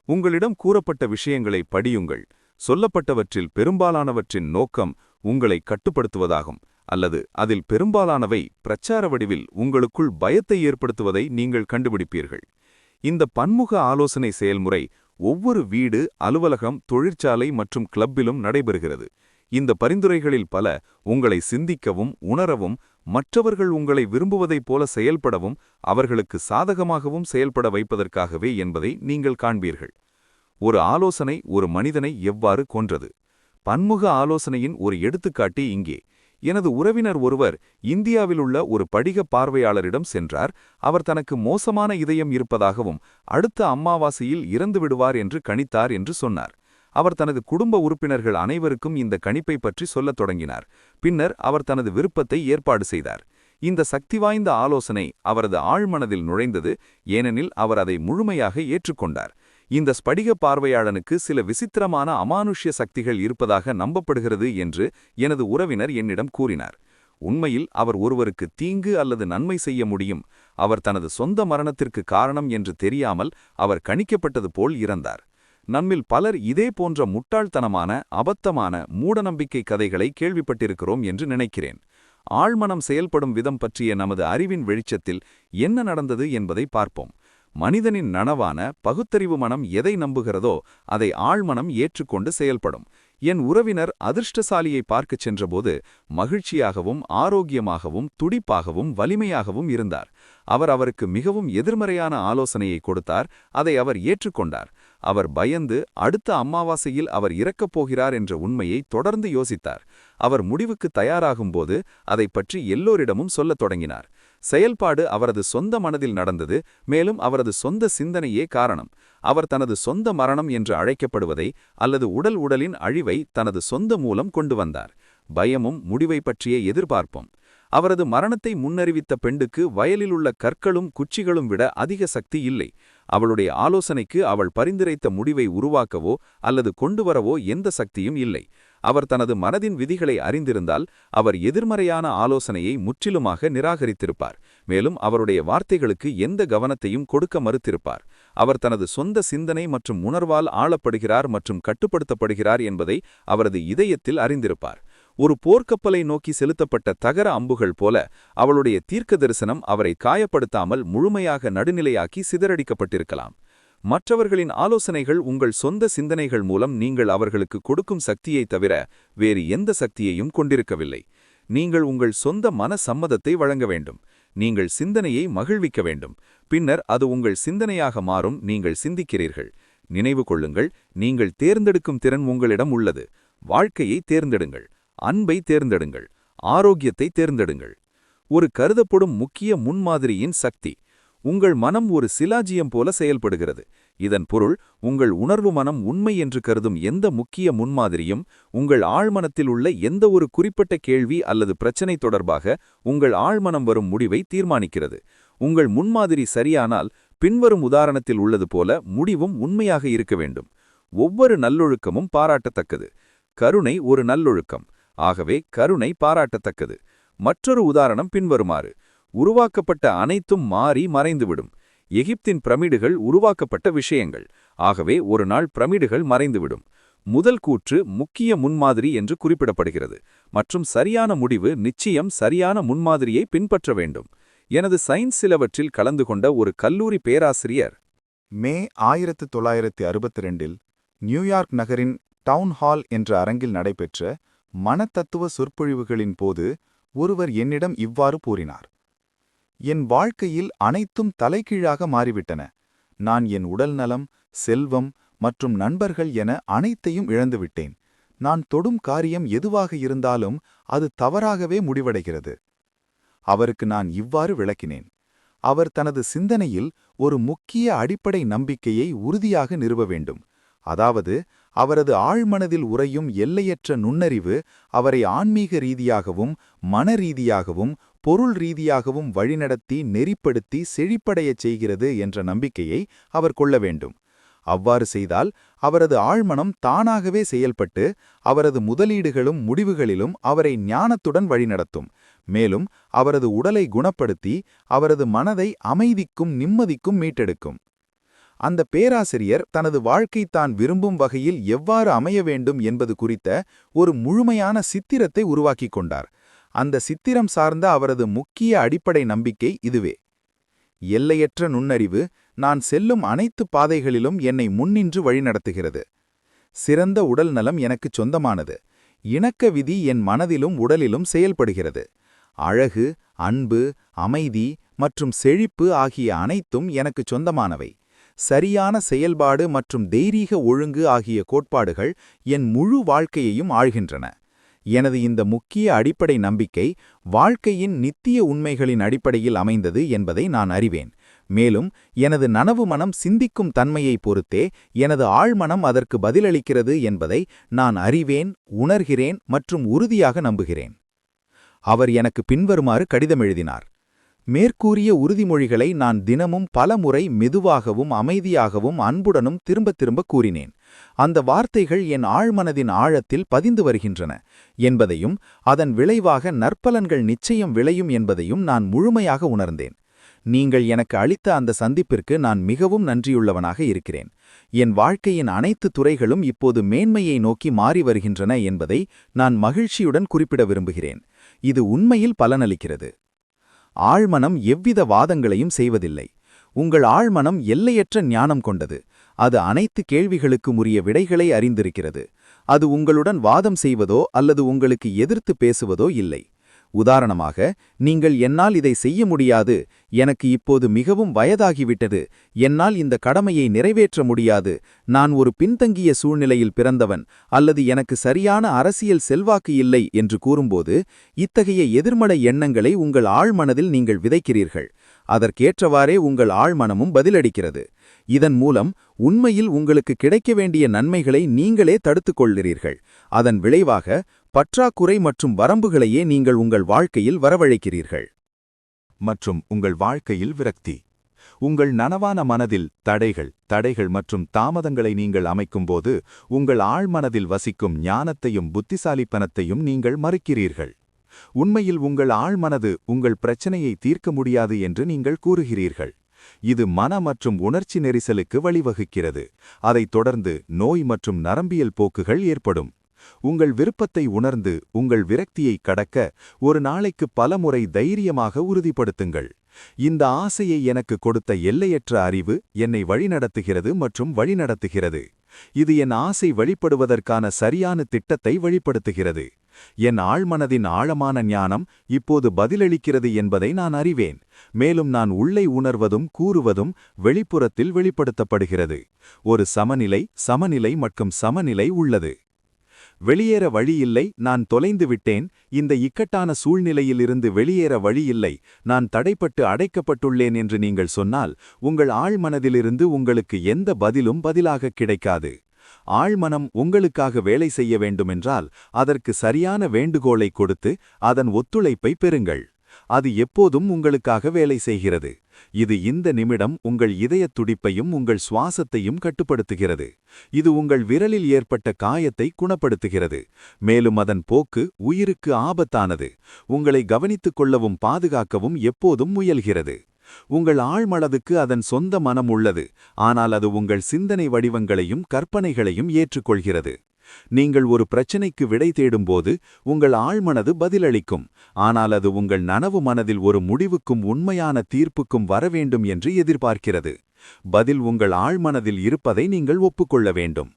உங்களிடம் கூறப்பட்ட விஷயங்களை படியுங்கள். சொல்லப்பட்டவற்றில் பெரும்பாலானவற்றின் நோக்கம் உங்களை கட்டுப்படுத்துவதாகும், அல்லது அதில் பெரும்பாலானவை பிரச்சார வடிவில் உங்களுக்குள் பயத்தை ஏற்படுத்துவதை நீங்கள் கண்டுபிடிப்பீர்கள். இந்த பன்முக ஆலோசனை செயல்முறை ஒவ்வொரு வீடு, அலுவலகம், தொழிற்சாலை மற்றும் கிளப்பிலும் நடைபெறுகிறது. இந்த பரிந்துரைகளில் பல உங்களை சிந்திக்கவும், உணரவும், மற்றவர்கள் உங்களை விரும்புவதைப் போல செயல்படவும், அவர்களுக்கு சாதகமாகவும் செயல்பட வைப்பதற்காகவே என்பதை நீங்கள் காண்பீர்கள். ஒரு ஆலோசனை ஒரு மனிதனை எவ்வாறு கொன்றது? பன்முக ஆலோசனையின் ஒரு எடுத்துக்காட்டு இங்கே. எனது உறவினர் ஒருவர் இந்தியாவிலுள்ள ஒரு படிக பார்வையாளரிடம் சென்றார். அவர் தனக்கு மோசமான இதயம் இருப்பதாகவும் அடுத்த அமாவாசையில் இறந்து விடுவார் என்று கணித்தார் என்று சொன்னார். அவர் தனது குடும்ப உறுப்பினர்கள் அனைவருக்கும் இந்த கணிப்பை பற்றி சொல்லத் தொடங்கினார். பின்னர் அவர் தனது விருப்பத்தை ஏற்பாடு செய்தார். இந்த சக்தி வாய்ந்த ஆலோசனை அவரது ஆழ்மனதில் நுழைந்தது, ஏனெனில் அவர் அதை முழுமையாக ஏற்றுக்கொண்டார். இந்த ஸ்படிக பார்வையாளனுக்கு சில விசித்திரமான அமானுஷ்ய சக்திகள் இருப்பதாக நம்பப்படுகிறது என்று எனது உறவினர் என்னிடம் கூறினார். உண்மையில் அவர் ஒருவருக்கு தீங்கு அல்லது நன்மை செய்ய முடியும். அவர் தனது சொந்த மரணத்திற்கு காரணம் என்று தெரியாமல் அவர் கணிக்கப்பட்டது போல் இறந்தார். நம்மில் பலர் இதே போன்ற முட்டாள்தனமான, அபத்தமான, மூடநம்பிக்கை கதைகளை கேள்விப்பட்டிருக்கிறோம் என்று நினைக்கிறேன். ஆழ்மனம் செயல்படும் விதம் பற்றிய நமது அறிவின் வெளிச்சத்தில் என்ன நடந்தது என்பதை பார்ப்போம். மனிதனின் நனவான பகுத்தறிவு மனம் எதை நம்புகிறதோ அதை ஆழ்மனம் ஏற்றுக்கொண்டு செயல்படும். என் உறவினர் அதிர்ஷ்டசாலியை பார்க்கச் சென்றபோது மகிழ்ச்சியாகவும், ஆரோக்கியமாகவும், துடிப்பாகவும், வலிமையாகவும் இருந்தார். அவர் அவருக்கு மிகவும் எதிர்மறையான ஆலோசனையை கொடுத்தார். அதை அவர் ஏற்றுக்கொண்டார். அவர் பயந்து அடுத்த அமாவாசையில் அவர் இறக்கப் போகிறார் என்ற உண்மையை தொடர்ந்து யோசித்தார். அவர் முடிவுக்கு தயாராகும்போது அதை பற்றி எல்லோரிடமும் சொல்லத் தொடங்கினார். செயல்பாடு அவரது சொந்த மனதில் நடந்தது, மேலும் அவரது சொந்த சிந்தனையே காரணம். அவர் தனது சொந்த மரணம் என்று அழைக்கப்படுவதை அல்லது உடலின் அழிவை தனது சொந்த மூலம் கொண்டு வந்தார். பயமும் முடிவை பற்றிய எதிர்பார்ப்பும். அவரது மரணத்தை முன்னறிவித்த பெண்டுக்கு வயலிலுள்ள கற்களும் குச்சிகளும் விட அதிக சக்தி இல்லை. அவளுடைய ஆலோசனைக்கு அவள் பரிந்துரைத்த முடிவை உருவாக்கவோ அல்லது கொண்டு வரவோ எந்த சக்தியும் இல்லை. அவர் தனது மனதின் விதிகளை அறிந்திருந்தால் அவர் எதிர்மறையான ஆலோசனையை முற்றிலுமாக நிராகரித்திருப்பார். மேலும் அவருடைய வார்த்தைகளுக்கு எந்த கவனத்தையும் கொடுக்க மறுத்திருப்பார். அவர் தனது சொந்த சிந்தனை மற்றும் உணர்வால் ஆளப்படுகிறார் மற்றும் கட்டுப்படுத்தப்படுகிறார் என்பதை அவரது இதயத்தில் அறிந்திருப்பார். ஒரு போர்க்கப்பலை நோக்கி செலுத்தப்பட்ட தகர அம்புகள் போல அவளுடைய தீர்க்க தரிசனம் அவரை காயப்படுத்தாமல் முழுமையாக நடுநிலையாக்கி சிதறடிக்கப்பட்டிருக்கலாம். மற்றவர்களின் ஆலோசனைகள் உங்கள் சொந்த சிந்தனைகள் மூலம் நீங்கள் அவர்களுக்கு கொடுக்கும் சக்தியைத் தவிர வேறு எந்த சக்தியையும் கொண்டிருக்கவில்லை. நீங்கள் உங்கள் சொந்த மன சம்மதத்தை வழங்க வேண்டும். நீங்கள் சிந்தனையை மகிழ்விக்க வேண்டும். பின்னர் அது உங்கள் சிந்தனையாக மாறும். நீங்கள் சிந்திக்கிறீர்கள். நினைவு கொள்ளுங்கள், நீங்கள் தேர்ந்தெடுக்கும் திறன் உங்களிடம் உள்ளது. வாழ்க்கையை தேர்ந்தெடுங்கள். அன்பை தேர்ந்தெடுங்கள். ஆரோக்கியத்தை தேர்ந்தெடுங்கள். ஒரு கருதப்படும் முக்கிய முன்மாதிரியின் சக்தி. உங்கள் மனம் ஒரு சிலாஜியம் போல செயல்படுகிறது. இதன் பொருள், உங்கள் உணர்வு மனம் உண்மை என்று கருதும் எந்த முக்கிய முன்மாதிரியும் உங்கள் ஆழ்மனத்தில் உள்ள எந்த ஒரு குறிப்பிட்ட கேள்வி அல்லது பிரச்சனை தொடர்பாக உங்கள் ஆழ்மனம் வரும் முடிவை தீர்மானிக்கிறது. உங்கள் முன்மாதிரி சரியானால், பின்வரும் உதாரணத்தில் உள்ளது போல முடிவும் உண்மையாக இருக்க வேண்டும். ஒவ்வொரு நல்லொழுக்கமும் பாராட்டத்தக்கது. கருணை ஒரு நல்லொழுக்கம். ஆகவே கருணை பாராட்டத்தக்கது. மற்றொரு உதாரணம் பின்வருமாறு. உருவாக்கப்பட்ட அனைத்தும் மாறி மறைந்துவிடும். எகிப்தின் பிரமிடுகள் உருவாக்கப்பட்ட விஷயங்கள். ஆகவே ஒரு நாள் பிரமிடுகள் மறைந்துவிடும். முதல் கூற்று முக்கிய முன்மாதிரி என்று குறிப்பிடப்படுகிறது மற்றும் சரியான முடிவு நிச்சயம் சரியான முன்மாதிரியை பின்பற்ற வேண்டும். எனது சயின்ஸ் சிலவற்றில் கலந்து கொண்ட ஒரு கல்லூரி பேராசிரியர் மே 1962இல் நியூயார்க் நகரின் டவுன் ஹால் என்ற அரங்கில் நடைபெற்ற மனத்தத்துவ சொற்பொழிவுகளின் போது ஒருவர் என்னிடம் இவ்வாறு கூறினார். என் வாழ்க்கையில் அனைத்தும் தலைகீழாக மாறிவிட்டன. நான் என் உடல்நலம், செல்வம் மற்றும் நண்பர்கள் என அனைத்தையும் இழந்துவிட்டேன். நான் தொடும் காரியம் எதுவாக இருந்தாலும் அது தவறாகவே முடிவடைகிறது. அவருக்கு நான் இவ்வாறு விளக்கினேன். அவர் தனது சிந்தனையில் ஒரு முக்கிய அடிப்படை நம்பிக்கையை உறுதியாக நிறுவ வேண்டும். அதாவது, அவரது ஆழ்மனதில் உறையும் எல்லையற்ற நுண்ணறிவு அவரை ஆன்மீக ரீதியாகவும் மனரீதியாகவும் பொருள் ரீதியாகவும் வழிநடத்தி நெறிப்படுத்தி செழிப்படையச் செய்கிறது என்ற நம்பிக்கையை அவர் கொள்ள வேண்டும். அவ்வாறு செய்தால் அவரது ஆழ்மனம் தானாகவே செயல்பட்டு அவரது முதலீடுகளும் முடிவுகளிலும் அவரை ஞானத்துடன் வழிநடத்தும். மேலும் அவரது உடலை குணப்படுத்தி அவரது மனதை அமைதிக்கும் நிம்மதிக்கும் மீட்டெடுக்கும். அந்த பேராசிரியர் தனது வாழ்க்கை தான் விரும்பும் வகையில் எவ்வாறு அமைய வேண்டும் என்பது குறித்த ஒரு முழுமையான சித்திரத்தை உருவாக்கிக் கொண்டார். அந்த சித்திரம் சார்ந்த அவரது முக்கிய அடிப்படை நம்பிக்கை இதுவே. எல்லையற்ற நுண்ணறிவு நான் செல்லும் அனைத்து பாதைகளிலும் என்னை முன்னின்று வழிநடத்துகிறது. சிறந்த உடல் நலம் எனக்குச் சொந்தமானது. இணக்க விதி என் மனதிலும் உடலிலும் செயல்படுகிறது. அழகு, அன்பு, அமைதி மற்றும் செழிப்பு ஆகிய அனைத்தும் எனக்குச் சொந்தமானவை. சரியான செயல்பாடு மற்றும் தெய்வீக ஒழுங்கு ஆகிய கோட்பாடுகள் என் முழு வாழ்க்கையையும் ஆள்கின்றன. எனது இந்த முக்கிய அடிப்படை நம்பிக்கை வாழ்க்கையின் நித்திய உண்மைகளின் அடிப்படையில் அமைந்தது என்பதை நான் அறிவேன். மேலும் எனது நனவு மனம் சிந்திக்கும் தன்மையை பொறுத்தே எனது ஆழ்மனம் அதற்கு பதிலளிக்கிறது என்பதை நான் அறிவேன், உணர்கிறேன் மற்றும் உறுதியாக நம்புகிறேன். அவர் எனக்கு பின்வருமாறு கடிதம் எழுதினார். மேற்கூறிய உறுதிமொழிகளை நான் தினமும் பலமுறை மெதுவாகவும் அமைதியாகவும் அன்புடனும் திரும்ப திரும்ப கூறினேன். அந்த வார்த்தைகள் என் ஆழ்மனதின் ஆழத்தில் பதிந்து வருகின்றன என்பதையும் அதன் விளைவாக நற்பலன்கள் நிச்சயம் விளையும் என்பதையும் நான் முழுமையாக உணர்ந்தேன். நீங்கள் எனக்கு அளித்த அந்த சந்திப்பிற்கு நான் மிகவும் நன்றியுள்ளவனாக இருக்கிறேன். என் வாழ்க்கையின் அனைத்து துறைகளும் இப்போது மேன்மையை நோக்கி மாறி வருகின்றன என்பதை நான் மகிழ்ச்சியுடன் குறிப்பிட விரும்புகிறேன். இது உண்மையில் பலனளிக்கிறது. ஆழ்மனம் எவ்வித வாதங்களையும் செய்வதில்லை. உங்கள் ஆழ்மனம் எல்லையற்ற ஞானம் கொண்டது. அது அனைத்து கேள்விகளுக்கும் உரிய விடைகளை அறிந்திருக்கிறது. அது உங்களுடன் வாதம் செய்வதோ அல்லது உங்களுக்கு எதிர்த்து பேசுவதோ இல்லை. உதாரணமாக, நீங்கள் என்னால் இதை செய்ய முடியாது, எனக்கு இப்போது மிகவும் வயதாகிவிட்டது, என்னால் இந்த கடமையை நிறைவேற்ற முடியாது, நான் ஒரு பின்தங்கிய சூழ்நிலையில் பிறந்தவன் அல்லது எனக்கு சரியான அரசியல் செல்வாக்கு இல்லை என்று கூறும்போது இத்தகைய எதிர்மறை எண்ணங்களை உங்கள் ஆழ்மனதில் நீங்கள் விதைக்கிறீர்கள். அதற்கேற்றவாறே உங்கள் ஆழ்மனமும் பதிலளிக்கிறது. இதன் மூலம் உண்மையில் உங்களுக்கு கிடைக்க வேண்டிய நன்மைகளை நீங்களே தடுத்துக் கொள்கிறீர்கள். அதன் விளைவாக பற்றாக்குறை மற்றும் வரம்புகளையே நீங்கள் உங்கள் வாழ்க்கையில் வரவழைக்கிறீர்கள். மற்றும் உங்கள் வாழ்க்கையில் விரக்தி. உங்கள் நனவான மனதில் தடைகள் மற்றும் தாமதங்களை நீங்கள் அமைக்கும்போது உங்கள் ஆழ்மனதில் வசிக்கும் ஞானத்தையும் புத்திசாலித்தனத்தையும் நீங்கள் மறுக்கிறீர்கள். உண்மையில் உங்கள் ஆழ்மனது உங்கள் பிரச்சனையை தீர்க்க முடியாது என்று நீங்கள் கூறுகிறீர்கள். இது மன மற்றும் உணர்ச்சி நெரிசலுக்கு வழிவகுக்கிறது. அதைத் தொடர்ந்து நோய் மற்றும் நரம்பியல் போக்குகள் ஏற்படும். உங்கள் விருப்பத்தை உணர்ந்து உங்கள் விரக்தியை கடக்க ஒரு நாளைக்கு பலமுறை தைரியமாக உறுதிப்படுத்துங்கள். இந்த ஆசையை எனக்கு கொடுத்த எல்லையற்ற அறிவு என்னை வழிநடத்துகிறது மற்றும் வழிநடத்துகிறது. இது என் ஆசை வெளிப்படுவதற்கான சரியான திட்டத்தை வெளிப்படுத்துகிறது. என் ஆழ்மனதின் ஆழமான ஞானம் இப்போது பதிலளிக்கிறது என்பதை நான் அறிவேன். மேலும் நான் உள்ளே உணர்வதும் கூறுவதும் வெளிப்புறத்தில் வெளிப்படுத்தப்படுகிறது. ஒரு சமநிலை மற்றும் சமநிலை உள்ளது. வெளியேற வழியில்லை, நான் தொலைந்து விட்டேன். இந்த இக்கட்டான சூழ்நிலையிலிருந்து வெளியேற வழியில்லை, நான் தடைப்பட்டு அடைக்கப்பட்டுள்ளேன் என்று நீங்கள் சொன்னால், உங்கள் ஆழ்மனதிலிருந்து உங்களுக்கு எந்த பதிலும் பதிலாக கிடைக்காது. ஆழ்மனம் உங்களுக்காக வேலை செய்ய வேண்டுமென்றால் அதற்கு சரியான வேண்டுகோளை கொடுத்து அதன் ஒத்துழைப்பை பெறுங்கள். அது எப்போதும் உங்களுக்காக வேலை செய்கிறது. இது இந்த நிமிடம் உங்கள் இதயத் துடிப்பையும் உங்கள் சுவாசத்தையும் கட்டுப்படுத்துகிறது. இது உங்கள் விரலில் ஏற்பட்ட காயத்தை குணப்படுத்துகிறது. மேலும் அதன் போக்கு உயிருக்கு ஆபத்தானது. உங்களை கவனித்துக் கொள்ளவும் பாதுகாக்கவும் எப்போதும் முயல்கிறது. உங்கள் ஆழ்மனதுக்கு அதன் சொந்த மனம் உள்ளது, ஆனால் அது உங்கள் சிந்தனை வடிவங்களையும் கற்பனைகளையும் ஏற்றுக்கொள்கிறது. நீங்கள் ஒரு பிரச்சினைக்கு விடை தேடும்போது உங்கள் ஆழ்மனது பதிலளிக்கும், ஆனால் அது உங்கள் நனவு மனதில் ஒரு முடிவுக்கும் உண்மையான தீர்ப்புக்கும் வரவேண்டும் என்று எதிர்பார்க்கிறது. பதில் உங்கள் ஆழ்மனதில் இருப்பதை நீங்கள் ஒப்புக்கொள்ள வேண்டும்.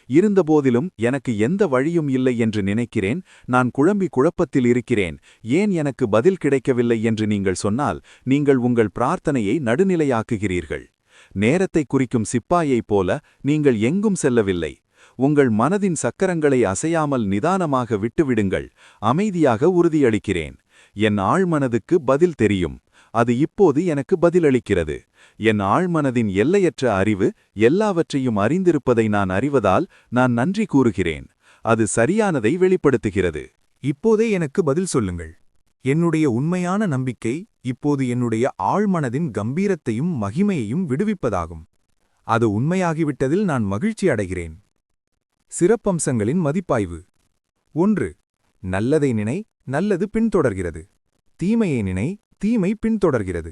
இருந்தபோதிலும் எனக்கு எந்த வழியும் இல்லை என்று நினைக்கிறேன், நான் குழப்பத்தில் இருக்கிறேன், ஏன் எனக்கு பதில் கிடைக்கவில்லை என்று நீங்கள் சொன்னால், நீங்கள் உங்கள் பிரார்த்தனையை நடுநிலையாக்குகிறீர்கள். நேரத்தை குறிக்கும் சிப்பாயைப் போல நீங்கள் எங்கும் செல்லவில்லை. உங்கள் மனதின் சக்கரங்களை அசையாமல் நிதானமாக விட்டுவிடுங்கள். அமைதியாக உறுதியளிக்கிறேன். என் ஆழ்மனதுக்கு பதில் தெரியும். அது இப்போது எனக்கு பதிலளிக்கிறது. என் ஆழ்மனதின் எல்லையற்ற அறிவு எல்லாவற்றையும் அறிந்திருப்பதை நான் அறிவதால் நான் நன்றி கூறுகிறேன். அது சரியானதை வெளிப்படுத்துகிறது. இப்போதே எனக்கு பதில் சொல்லுங்கள். என்னுடைய உண்மையான நம்பிக்கை இப்போது என்னுடைய ஆழ்மனதின் கம்பீரத்தையும் மகிமையையும் விடுவிப்பதாகும். அது உண்மையாகிவிட்டதில் நான் மகிழ்ச்சி அடைகிறேன். சிறப்பம்சங்களின் மதிப்பாய்வு. 1. நல்லதை நினை, நல்லது பின்தொடர்கிறது. தீமையை நினை, தீமை பின்தொடர்கிறது.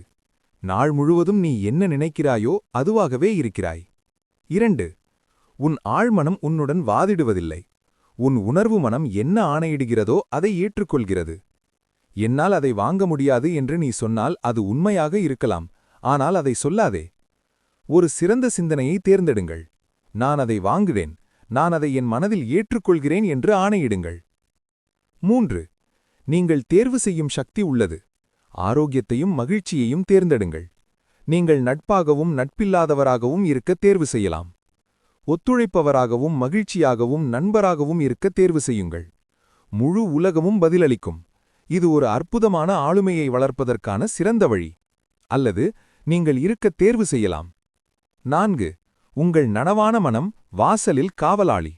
நாள் முழுவதும் நீ என்ன நினைக்கிறாயோ அதுவாகவே இருக்கிறாய். 2. உன் ஆழ்மனம் உன்னுடன் வாதிடுவதில்லை. உன் உணர்வு மனம் என்ன ஆணையிடுகிறதோ அதை ஏற்றுக்கொள்கிறது. என்னால் அதை வாங்க முடியாது என்று நீ சொன்னால் அது உண்மையாக இருக்கலாம், ஆனால் அதை சொல்லாதே. ஒரு சிறந்த சிந்தனையை தேர்ந்தெடுங்கள். நான் அதை வாங்குவேன், நான் அதை என் மனதில் ஏற்றுக்கொள்கிறேன் என்று ஆணையிடுங்கள். 3. நீங்கள் தேர்வு செய்யும் சக்தி உள்ளது. ஆரோக்கியத்தையும் மகிழ்ச்சியையும் தேர்ந்தெடுங்கள். நீங்கள் நட்பாகவும் நட்பில்லாதவராகவும் இருக்க தேர்வு செய்யலாம். ஒத்துழைப்பவராகவும் மகிழ்ச்சியாகவும் நண்பராகவும் இருக்க தேர்வு செய்யுங்கள். முழு உலகமும் பதிலளிக்கும். இது ஒரு அற்புதமான ஆளுமையை வளர்ப்பதற்கான சிறந்த வழி. அல்லது நீங்கள் இருக்க தேர்வு செய்யலாம். 4. உங்கள் நனவான மனம் வாசலில் காவலாளி.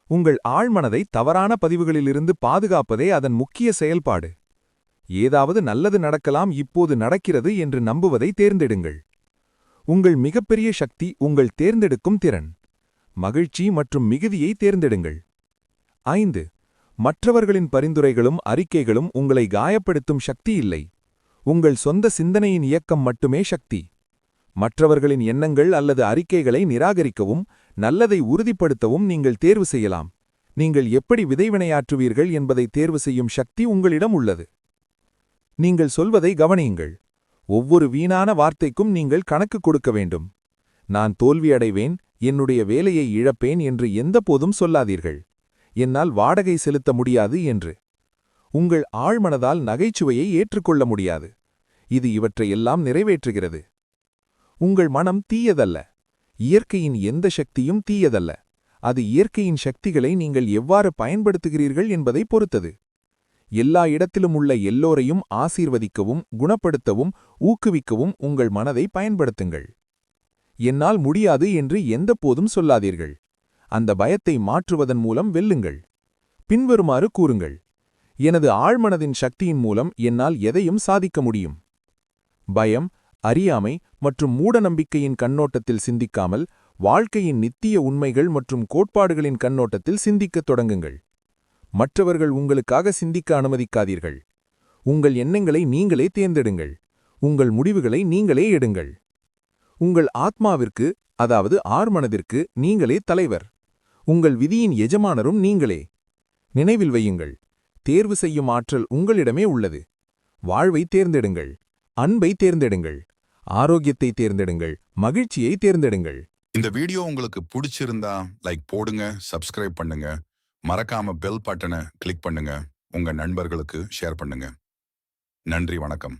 உங்கள் ஆழ்மனதை தவறான பதிவுகளிலிருந்து பாதுகாப்பதே அதன் முக்கிய செயல்பாடு. ஏதாவது நல்லது நடக்கலாம், இப்போது நடக்கிறது என்று நம்புவதை தேர்ந்தெடுங்கள். உங்கள் மிகப்பெரிய சக்தி உங்கள் தேர்ந்தெடுக்கும் திறன். மகிழ்ச்சி மற்றும் மிகுதியை தேர்ந்தெடுங்கள். 5. மற்றவர்களின் பரிந்துரைகளும் அறிக்கைகளும் உங்களை காயப்படுத்தும் சக்தி இல்லை. உங்கள் சொந்த சிந்தனையின் இயக்கம் மட்டுமே சக்தி. மற்றவர்களின் எண்ணங்கள் அல்லது அறிக்கைகளை நிராகரிக்கவும் நல்லதை உறுதிப்படுத்தவும் நீங்கள் தேர்வு செய்யலாம். நீங்கள் எப்படி விதைவினையாற்றுவீர்கள் என்பதை தேர்வு செய்யும் சக்தி உங்களிடம் உள்ளது. நீங்கள் சொல்வதை கவனியுங்கள். ஒவ்வொரு வீணான வார்த்தைக்கும் நீங்கள் கணக்கு கொடுக்க வேண்டும். நான் தோல்வியடைவேன், என்னுடைய வேலையை இழப்பேன் என்று எந்தபோதும் சொல்லாதீர்கள். என்னால் வாடகை செலுத்த முடியாது என்று. உங்கள் ஆழ்மனதால் நகைச்சுவையை ஏற்றுக்கொள்ள முடியாது. இது இவற்றையெல்லாம் நிறைவேற்றுகிறது. உங்கள் மனம் தீயதல்ல. இயற்கையின் எந்த சக்தியும் தீயதல்ல. அது இயற்கையின் சக்திகளை நீங்கள் எவ்வாறு பயன்படுத்துகிறீர்கள் என்பதை பொறுத்தது. எல்லா இடத்திலும் உள்ள எல்லோரையும் ஆசீர்வதிக்கவும் குணப்படுத்தவும் ஊக்குவிக்கவும் உங்கள் மனதை பயன்படுத்துங்கள். என்னால் முடியாது என்று எந்தபோதும் சொல்லாதீர்கள். அந்த பயத்தை மாற்றுவதன் மூலம் வெல்லுங்கள். பின்வருமாறு கூறுங்கள்: எனது ஆழ்மனதின் சக்தியின் மூலம் என்னால் எதையும் சாதிக்க முடியும். பயம், அறியாமை மற்றும் மூடநம்பிக்கையின் கண்ணோட்டத்தில் சிந்திக்காமல் வாழ்க்கையின் நித்திய உண்மைகள் மற்றும் கோட்பாடுகளின் கண்ணோட்டத்தில் சிந்திக்கத் தொடங்குங்கள். மற்றவர்கள் உங்களுக்காக சிந்திக்க அனுமதிக்காதீர்கள். உங்கள் எண்ணங்களை நீங்களே தேர்ந்தெடுங்கள். உங்கள் முடிவுகளை நீங்களே எடுங்கள். உங்கள் ஆத்மாவிற்கு, அதாவது ஆழ்மனதிற்கு நீங்களே தலைவர். உங்கள் விதியின் எஜமானரும் நீங்களே. நினைவில் வையுங்கள், தேர்வு செய்யும் ஆற்றல் உங்களிடமே உள்ளது. வாழ்வை தேர்ந்தெடுங்கள். அன்பை தேர்ந்தெடுங்கள். ஆரோக்கியத்தை தேர்ந்தெடுங்கள். மகிழ்ச்சியை தேர்ந்தெடுங்கள். இந்த வீடியோ உங்களுக்கு பிடிச்சிருந்தா லைக் போடுங்க, சப்ஸ்கிரைப் பண்ணுங்க, மறக்காம பெல் பட்டனை கிளிக் பண்ணுங்க. உங்க நண்பர்களுக்கு ஷேர் பண்ணுங்க. நன்றி, வணக்கம்.